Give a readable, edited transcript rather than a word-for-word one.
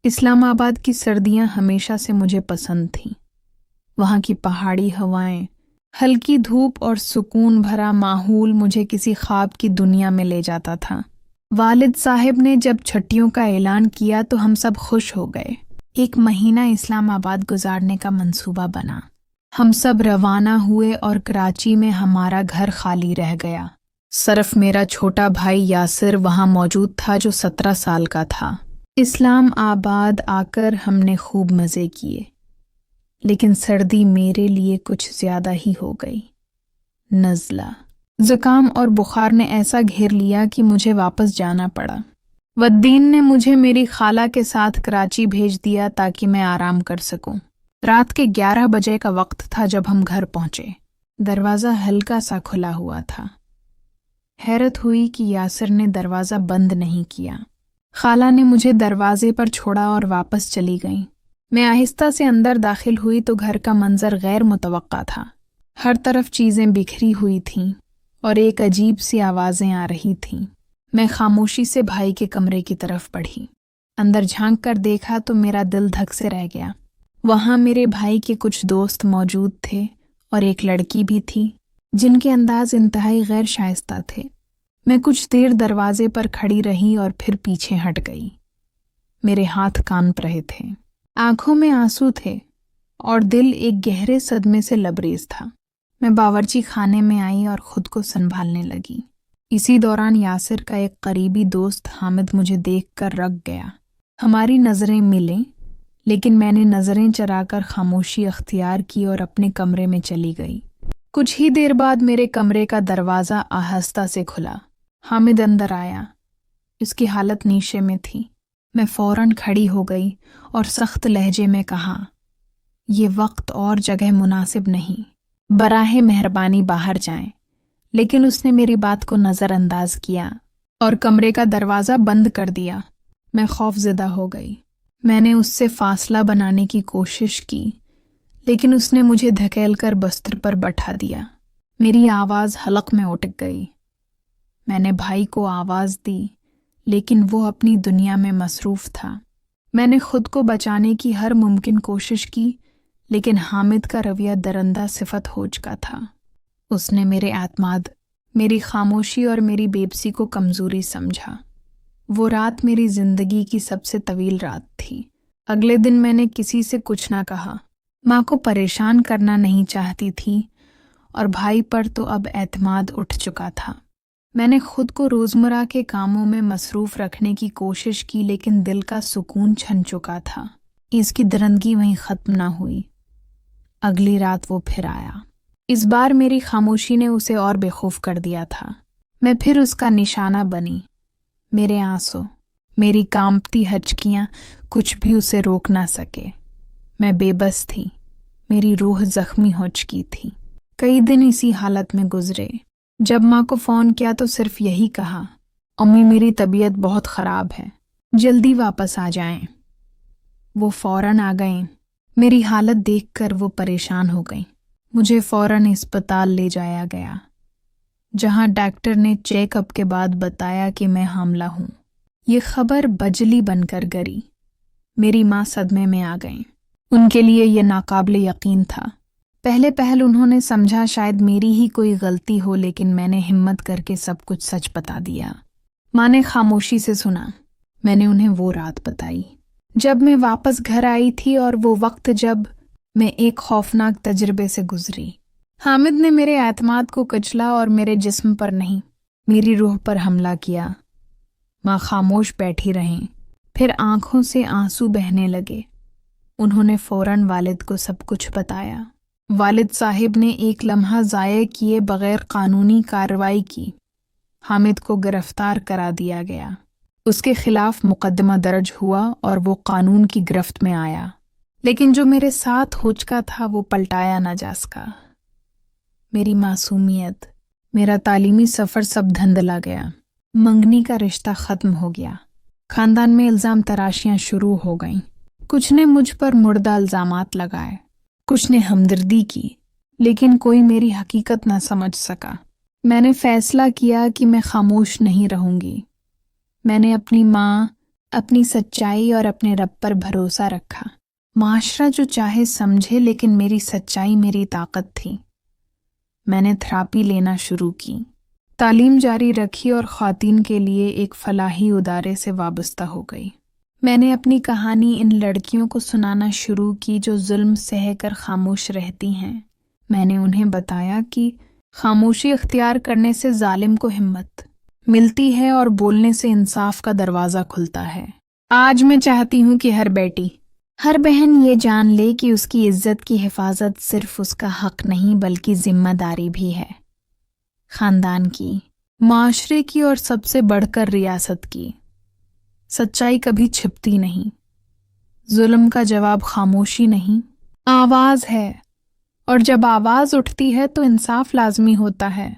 اسلام آباد کی سردیاں ہمیشہ سے مجھے پسند تھیں۔ وہاں کی پہاڑی ہوائیں، ہلکی دھوپ اور سکون بھرا ماحول مجھے کسی خواب کی دنیا میں لے جاتا تھا۔ والد صاحب نے جب چھٹیوں کا اعلان کیا تو ہم سب خوش ہو گئے۔ 1 مہینہ اسلام آباد گزارنے کا منصوبہ بنا۔ ہم سب روانہ ہوئے اور کراچی میں ہمارا گھر خالی رہ گیا۔ صرف میرا چھوٹا بھائی یاسر وہاں موجود تھا جو 17 سال کا تھا۔ اسلام آباد آ کر ہم نے خوب مزے کیے، لیکن سردی میرے لیے کچھ زیادہ ہی ہو گئی۔ نزلہ، زکام اور بخار نے ایسا گھیر لیا کہ مجھے واپس جانا پڑا۔ والدین نے مجھے میری خالہ کے ساتھ کراچی بھیج دیا تاکہ میں آرام کر سکوں۔ رات کے 11 بجے کا وقت تھا جب ہم گھر پہنچے۔ دروازہ ہلکا سا کھلا ہوا تھا۔ حیرت ہوئی کہ یاسر نے دروازہ بند نہیں کیا۔ خالہ نے مجھے دروازے پر چھوڑا اور واپس چلی گئیں۔ میں آہستہ سے اندر داخل ہوئی تو گھر کا منظر غیر متوقع تھا۔ ہر طرف چیزیں بکھری ہوئی تھیں اور ایک عجیب سی آوازیں آ رہی تھیں۔ میں خاموشی سے بھائی کے کمرے کی طرف بڑھی۔ اندر جھانک کر دیکھا تو میرا دل دھک سے رہ گیا۔ وہاں میرے بھائی کے کچھ دوست موجود تھے اور ایک لڑکی بھی تھی جن کے انداز انتہائی غیر شائستہ تھے۔ میں کچھ دیر دروازے پر کھڑی رہی اور پھر پیچھے ہٹ گئی۔ میرے ہاتھ کانپ رہے تھے، آنکھوں میں آنسو تھے اور دل ایک گہرے صدمے سے لبریز تھا۔ میں باورچی خانے میں آئی اور خود کو سنبھالنے لگی۔ اسی دوران یاسر کا ایک قریبی دوست حامد مجھے دیکھ کر رک گیا۔ ہماری نظریں ملیں، لیکن میں نے نظریں چرا کر خاموشی اختیار کی اور اپنے کمرے میں چلی گئی۔ کچھ ہی دیر بعد میرے کمرے کا دروازہ آہستہ سے کھلا۔ حامد اندر آیا۔ اس کی حالت نیشے میں تھی۔ میں فوراً کھڑی ہو گئی اور سخت لہجے میں کہا، یہ وقت اور جگہ مناسب نہیں، براہ مہربانی باہر جائیں۔ لیکن اس نے میری بات کو نظر انداز کیا اور کمرے کا دروازہ بند کر دیا۔ میں خوف زدہ ہو گئی۔ میں نے اس سے فاصلہ بنانے کی کوشش کی، لیکن اس نے مجھے دھکیل کر بستر پر بٹھا دیا۔ میری آواز حلق میں اٹک گئی۔ میں نے بھائی کو آواز دی، لیکن وہ اپنی دنیا میں مصروف تھا۔ میں نے خود کو بچانے کی ہر ممکن کوشش کی، لیکن حامد کا رویہ درندہ صفت ہو چکا تھا۔ اس نے میرے اعتماد، میری خاموشی اور میری بے بسی کو کمزوری سمجھا۔ وہ رات میری زندگی کی سب سے طویل رات تھی۔ اگلے دن میں نے کسی سے کچھ نہ کہا۔ ماں کو پریشان کرنا نہیں چاہتی تھی اور بھائی پر تو اب اعتماد اٹھ چکا تھا۔ میں نے خود کو روزمرہ کے کاموں میں مصروف رکھنے کی کوشش کی، لیکن دل کا سکون چھن چکا تھا۔ اس کی درندگی وہیں ختم نہ ہوئی۔ اگلی رات وہ پھر آیا۔ اس بار میری خاموشی نے اسے اور بے خوف کر دیا تھا۔ میں پھر اس کا نشانہ بنی۔ میرے آنسو، میری کانپتی ہچکیاں کچھ بھی اسے روک نہ سکے۔ میں بے بس تھی، میری روح زخمی ہو چکی تھی۔ کئی دن اسی حالت میں گزرے۔ جب ماں کو فون کیا تو صرف یہی کہا، امی میری طبیعت بہت خراب ہے، جلدی واپس آ جائیں۔ وہ فوراً آ گئیں۔ میری حالت دیکھ کر وہ پریشان ہو گئیں۔ مجھے فوراً اسپتال لے جایا گیا، جہاں ڈاکٹر نے چیک اپ کے بعد بتایا کہ میں حاملہ ہوں۔ یہ خبر بجلی بن کر گری۔ میری ماں صدمے میں آ گئیں۔ ان کے لیے یہ ناقابل یقین تھا۔ پہل انہوں نے سمجھا شاید میری ہی کوئی غلطی ہو، لیکن میں نے ہمت کر کے سب کچھ سچ بتا دیا۔ ماں نے خاموشی سے سنا۔ میں نے انہیں وہ رات بتائی جب میں واپس گھر آئی تھی، اور وہ وقت جب میں ایک خوفناک تجربے سے گزری۔ حامد نے میرے اعتماد کو کچلا اور میرے جسم پر نہیں، میری روح پر حملہ کیا۔ ماں خاموش بیٹھی رہیں، پھر آنکھوں سے آنسو بہنے لگے۔ انہوں نے فوراً والد کو سب کچھ بتایا۔ والد صاحب نے ایک لمحہ ضائع کیے بغیر قانونی کارروائی کی۔ حامد کو گرفتار کرا دیا گیا۔ اس کے خلاف مقدمہ درج ہوا اور وہ قانون کی گرفت میں آیا، لیکن جو میرے ساتھ ہو چکا تھا وہ پلٹایا نہ جا سکا۔ میری معصومیت، میرا تعلیمی سفر سب دھندلا گیا۔ منگنی کا رشتہ ختم ہو گیا۔ خاندان میں الزام تراشیاں شروع ہو گئیں۔ کچھ نے مجھ پر مردہ الزامات لگائے، کچھ نے ہمدردی کی، لیکن کوئی میری حقیقت نہ سمجھ سکا۔ میں نے فیصلہ کیا کہ میں خاموش نہیں رہوں گی۔ میں نے اپنی ماں، اپنی سچائی اور اپنے رب پر بھروسہ رکھا۔ معاشرہ جو چاہے سمجھے، لیکن میری سچائی میری طاقت تھی۔ میں نے تھراپی لینا شروع کی، تعلیم جاری رکھی اور خواتین کے لیے ایک فلاحی ادارے سے وابستہ ہو گئی۔ میں نے اپنی کہانی ان لڑکیوں کو سنانا شروع کی جو ظلم سہہ کر خاموش رہتی ہیں۔ میں نے انہیں بتایا کہ خاموشی اختیار کرنے سے ظالم کو ہمت ملتی ہے اور بولنے سے انصاف کا دروازہ کھلتا ہے۔ آج میں چاہتی ہوں کہ ہر بیٹی، ہر بہن یہ جان لے کہ اس کی عزت کی حفاظت صرف اس کا حق نہیں بلکہ ذمہ داری بھی ہے، خاندان کی، معاشرے کی اور سب سے بڑھ کر ریاست کی۔ سچائی کبھی چھپتی نہیں، ظلم کا جواب خاموشی نہیں، آواز ہے، اور جب آواز اٹھتی ہے تو انصاف لازمی ہوتا ہے۔